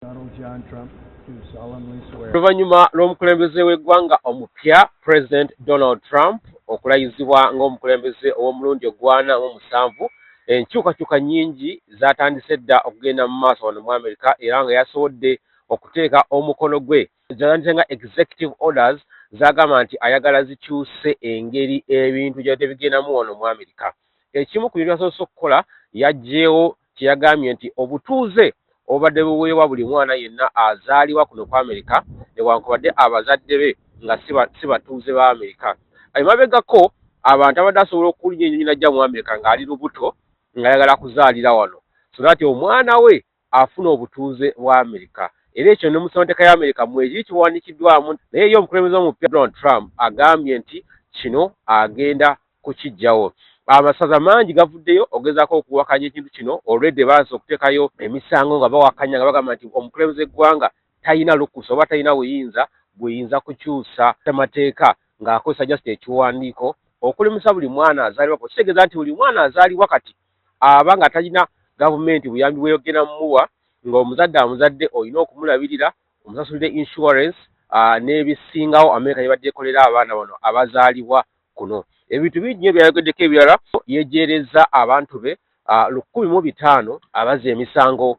Donald John Trump do solemnly swear. Oluvannyuma lw'omukulembeze w'eggwanga omupya President Donald Trump okulayizibwa ng'omukulembeze ow'omulundi ogwana mu musanvu, enkyukakyuka nnyingi zaatandise dda okugenda mu maaso wano mu Amerika era nga yasobodde okuteeka omukono gwe zitandise nga executive orders z'agamba nti ayagala zikyuse engeri ebintu gy'abadde bigendamu wano mu Amerika. Ekimu ku bintu byasoose okukola yaggyeewo kye yagambye nti obutuuze obadde buweebwa buli mwana yenna azaalibwa kuno ku Amerika newankubadde abazadde be nga si batuuze ba Amerika. Emabegako abantu abadde asobola okuwulira ennyonyi najja mu Amerika ng'ali lubuto ng'ayagala kuzaalira wano, so that omwana we afuna obutuuze bwa Amerika. Era ekyo ne mu ssemateeka ya Amerika mwekiri kiwandiikiddwamu, naye ye omukulembeze omupya Donald Trump agambye nti kino agenda kukiggyawo. Amasaza mangi gavuddeyo ogezaako okuwakanya ekintu kino, already baanze okuteekayo emisango nga bawakanya nga bagamba nti omukulembeze eggwanga talina lukusa oba talina buyinza kukyusa ssemateeka ng'akozesa just ekiwandiiko okulemesa buli mwana azaalibwa. Kitegeeza nti buli mwana azaalibwa kati aba nga talina gavumenti buyambi bweyogera mumuwa, ng'omuzadde amuzadde olina okumulabirira, omusasulire insurance n'ebisingawo Amerika yebadde ekolera abaana bano abazaalibwa kuno. Ebintu bingi nnyo byayogeddeko ebirala. Yejeereza abantu be 1,500 abazza emisango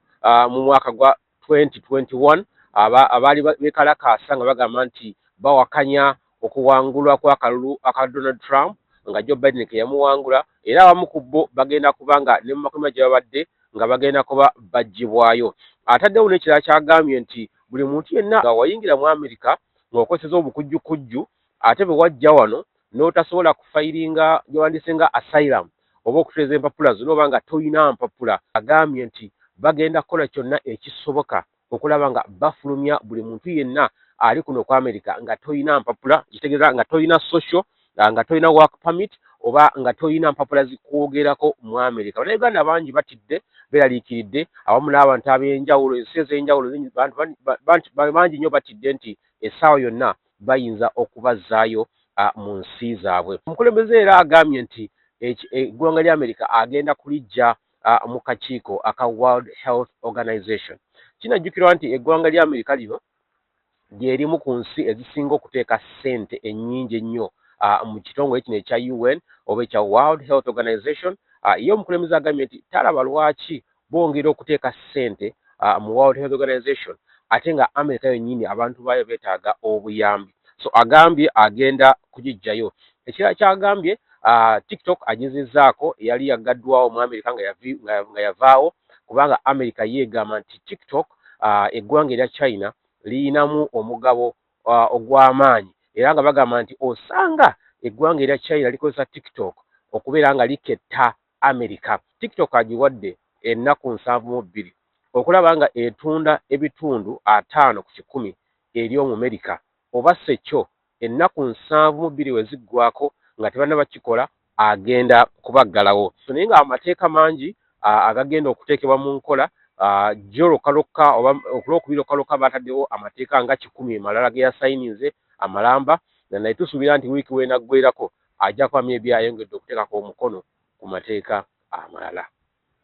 mu mwaka gwa 2021 abaali beekalakaasa nga bagamba nti bawakanya okuwangulwa kw'akalulu aka Donald Trump nga Joe Biden ke yamuwangula, era abamu ku bo bagenda kuba nga ne mu makomera gye babadde nga bagenda kuba baggyibwayo. Ataddewo n'ekirala kyagambye nti buli muntu yenna nga wayingira mu Amerika ng'okozesa obukujjukujju ate bwe wajja wano n'otasobola kufayiringa gyewandise nga asylum oba okutereeza empapula zo n'oba nga toyina mpapula, agambye nti bagenda kukola kyonna ekisoboka okulaba nga bafulumya buli muntu yenna ali kuno ku Amerika nga toyina mpapula, kitegeeza nga toyina social, nga toyina work permit oba nga toyina mpapula zikwogerako mu Amerika. Bannayuganda bangi batidde beeraliikiridde, awamu n'abantu ab'enjawulo, ensi ez'enjawulo bangi nnyo batidde nti essaawa yonna bayinza okubazzaayo mu nsi zaabwe. Omukulembeze era agambye nti eggwanga lya Amerika agenda kuliggya mu kakiiko aka World Health Organization. Kinajjukirwa nti eggwanga lya Amerika lino lyerimu ku nsi ezisinga okuteeka ssente ennyingi ennyo mu kitongole kino ekya UN oba ekya World Health Organization. Ye omukulembeze agambye nti talaba lwaki bongera okuteeka ssente mu World Health Organization ate nga Amerika yennyini abantu baayo beetaaga obuyambi. So agambye agenda kugiggyayo. Ekirala kyagambye TikTok agezezzaako eyali yaggaddwawo mu Amerika nga yavaawo kubanga Amerika yeegamba nti TikTok eggwanga erya China liyinamu omugabo ogw'amaanyi era nga bagamba nti osanga eggwanga erya China likozesa TikTok okubeera nga liketta Amerika. TikTok agiwadde ennaku 72 okulaba nga etunda ebitundu 5 ku 100 eri Omumerika, oba sekyo ennaku 72 we ziggwako nga tebannaba kikola agenda kubaggalawo. So naye nga amateeka mangi agagenda okuteekebwa mu nkola jjo lukalokka oba okulwokubiri lukalokka baataddewo amateeka nga 100 malala ge yasayinize amalamba, naye tusuubira nti wiiki w'enaggweerako ajja kwamya ebyayongedde okuteekako omukono ku mateeka amalala.